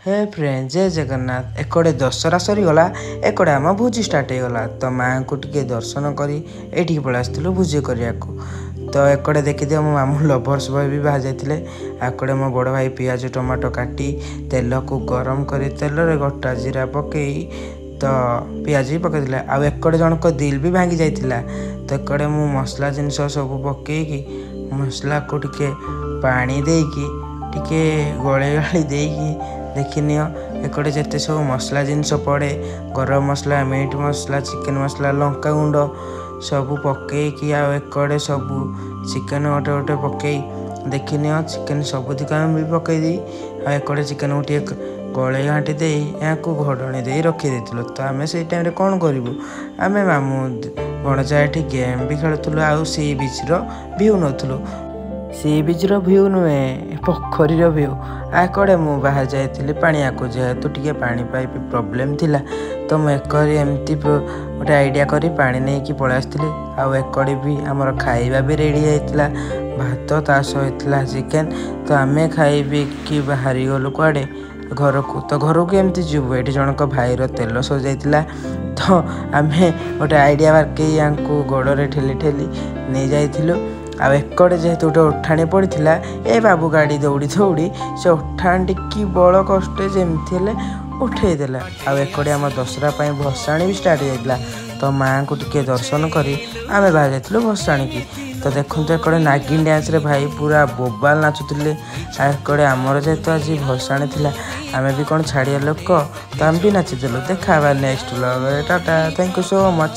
हे friend जय जगन्नाथ एकड़े दशहरा सरीगला एकड़े आम भोजी start होगला तो माँ को टिके दर्शन करी एठी पळा आसथिलु भोजी करिया को तो एकड़े देखिदियो मो मामू लवर्स बॉय भी बाहा जाइतिले आकड़े मो बड़ भाई पियाज टमाटो काटी तेल को गरम करी तेल रे गोटा जीरा पकई तो पियाज भी पकईले आ एकड़े जनक दिल भी भांगी जाइतिला तो एकड़े मु मसला जिनस सब पकईकी मसला को टिके पानी देकी टिके गले गाली देकी देखनी एकड़े जिते सब मसला जिनस पड़े गरम मसला मीट मसला चिकेन मसला लंका गुंड सब पकईकी एकड़े सब चिकेन गोटे गोटे पकई देखनी चिकेन सबुतिक भी पकईदी एकड़े चिकेन गोटे गले घाटी दे यहाँ घोड़णी दे रखी देथिलु तो आम से टाइम कौन करूँ आम मामू भणजा ये गेम भी खेलुलु आउ सी बीच भ्यू नौलु सी बीच भ्यू नुहे पोखरी भ्यू आकड़े मु बाहर जाइली पानिया को जेहेतु टिके पानी पाइप प्रोब्लेम थिला तो मुझे एमती गोटे आइडिया करी पानी नहीं कि पलि आसती आकड़े भी आमर खाइबा भी रेडी होता भात ता सहित चिकेन तो आम खाइबी कि बाहरी गलु कुआड़े घर को तो घर को एमती जीवु ये जनक भाईर तेल सजाइला तो आम गोटे आइडिया बारके या गोड़े ठेली ठेली नहीं जाइलु एकड़े जेहेतु गोटे उठाणी पड़ा ए बाबू गाड़ी दौड़ी दौड़ी से उठाणी कि बड़ कष्ट जमती उठेदेला एकड़े आम दशहरा भसाणी भी स्टार्ट होता तो माँ को टिके दर्शन करी आम बाहर जाइलु भसाणी की तो देखो एकड़े नागिन डांस रे भाई पूरा बोबाल नाचुले एकड़े आमर जेहेतु आज भसाणी थिला आम भी कौन छाड़िया लोक तो आम भी नाचीदेलु देखा next vlog Tata thank you so much.